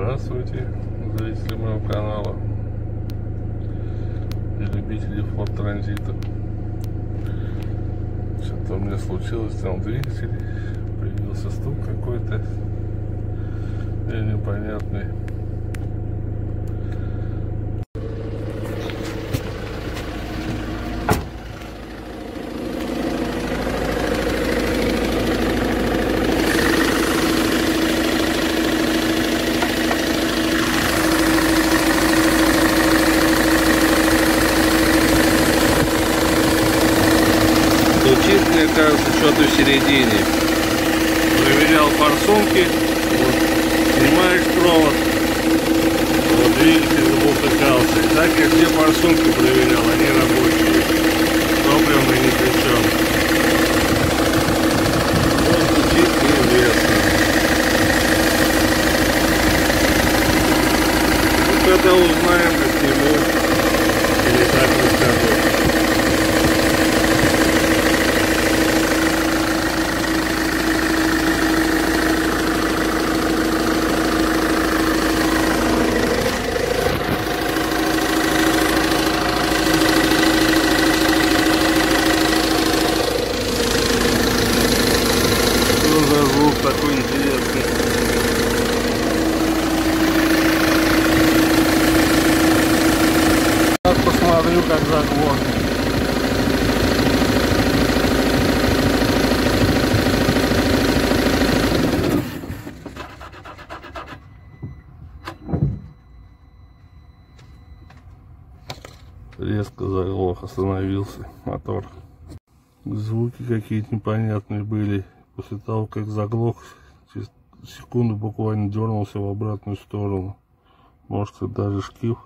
Здравствуйте, зрители моего канала и любители Ford Transit. Что-то у меня случилось, там двигатель, появился стук какой-то непонятный. Стучит, мне кажется, что-то в середине. Проверял форсунки, вот, снимаешь провод, вот двигатель заболтыкался. И так я все форсунки проверял, они рабочие, топливо ни при чем. Вот стучит, неизвестно. Ну, когда узнаем, то сниму, или так расскажу. Звук такой интересный. Сейчас посмотрю, как заглох. Резко заглох, остановился мотор. Звуки какие-то непонятные были. После того, как заглох, через секунду буквально дернулся в обратную сторону. Может, даже шкив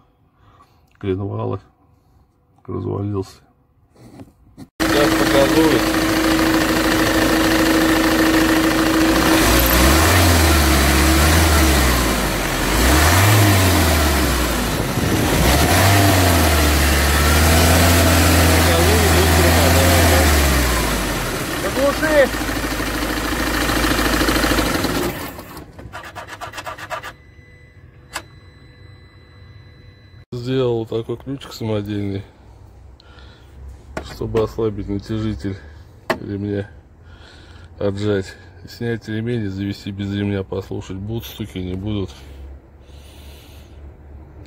коленвала развалился. Сейчас показывает. Заглуши! Сделал такой ключик самодельный, чтобы ослабить натяжитель ремня, отжать, снять ремень и завести без ремня, послушать, будут стуки, не будут.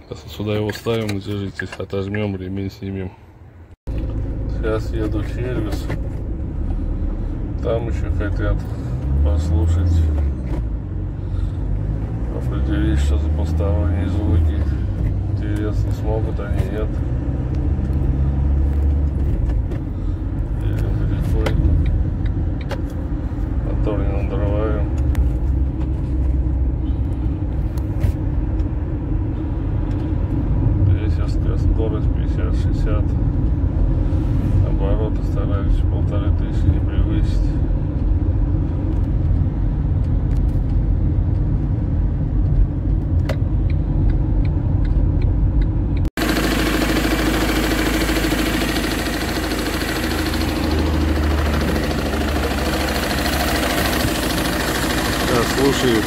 Сейчас сюда его ставим, натяжитель, отожмем, ремень снимем. Сейчас еду в сервис, там еще хотят послушать, определить, что за посторонние звуки. Интересно, смогут они, нет. Едем потихоньку. Мотор не надрываем. Крейсерская скорость 50-60. Обороты стараюсь 1500 не превысить. Слушаю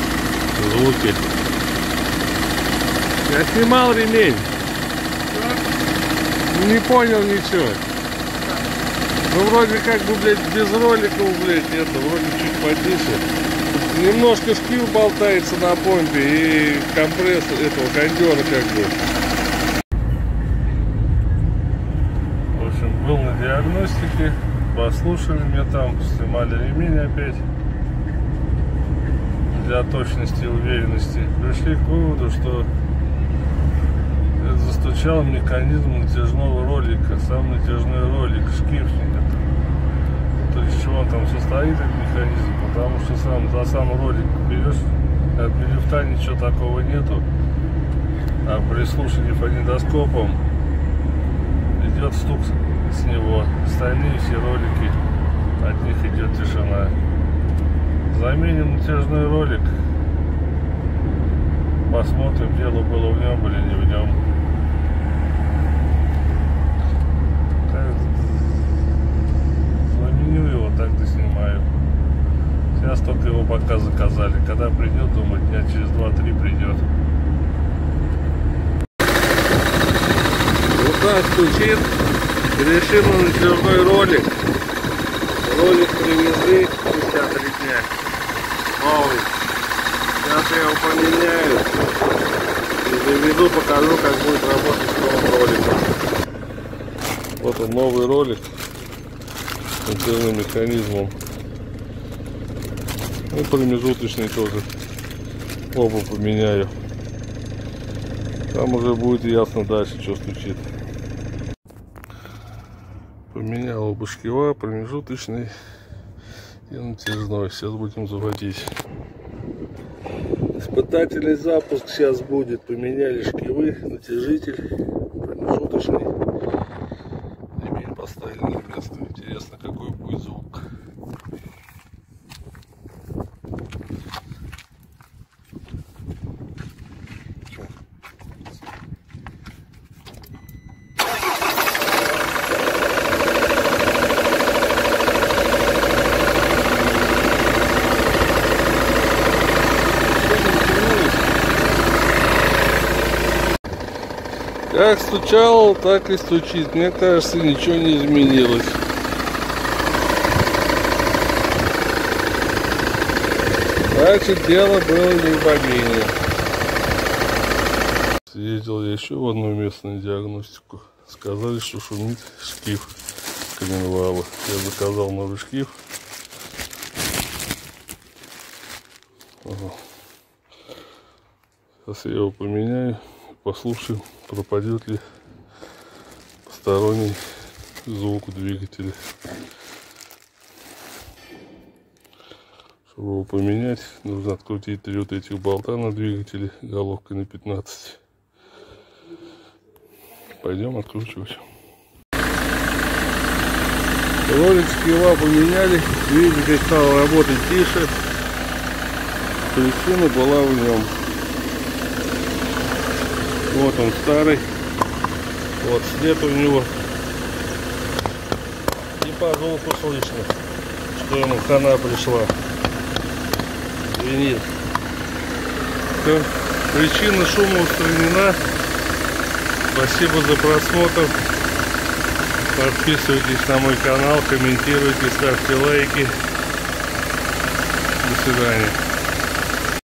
звуки. Я снимал ремень. Не понял ничего. Ну вроде как бы, блядь, без роликов, блядь, это вроде чуть потише. Немножко шкив болтается на помпе и компрессор этого кондера как бы. В общем, был на диагностике. Послушали меня там, снимали ремень опять. Для точности и уверенности пришли к выводу, что это застучал механизм натяжного ролика, сам натяжной ролик, шкив. То есть из чего он там состоит, этот механизм, потому что за сам ролик берешь, а при лифта ничего такого нету, а при слушании фонендоскопом идет стук с него, остальные все ролики, от них идет тишина. Заменим натяжной ролик. Посмотрим, дело было в нем или не в нем. Заменю его, так доснимаю. Сейчас только его пока заказали. Когда придет, думаю, дня через 2-3 придет. стучит. Решим на натяжной ролик. Ролик привезли спустя 3 дня. Новый. Сейчас я его поменяю. И заведу, покажу, как будет работать с новым роликом. Вот он, новый ролик с натяжным механизмом. И промежуточный тоже. Оба поменяю. Там уже будет ясно дальше, что стучит. Поменял оба шкива, промежуточный и натяжной. Сейчас будем заводить. Испытательный запуск сейчас будет. Поменяли шкивы, натяжитель, промежуточный. Ремень поставили на место. Интересно, какой будет звук. Как стучал, так и стучит. Мне кажется, ничего не изменилось. Значит, дело было не в бобине. Съездил я еще в одну местную диагностику. Сказали, что шумит шкив коленвала. Я заказал новый шкив. Ага. Сейчас я его поменяю. Послушаем, пропадет ли посторонний звук в двигателе. Чтобы его поменять, нужно открутить 3 вот этих болта на двигателе головкой на 15. Пойдем откручивать. Ролик шкива поменяли, двигатель стал работать тише. Причина была в нем. Вот он старый, вот след у него, и по звуку слышно, что ему хана пришла. Звенит. Причина шума устранена. Спасибо за просмотр. Подписывайтесь на мой канал, комментируйте, ставьте лайки. До свидания.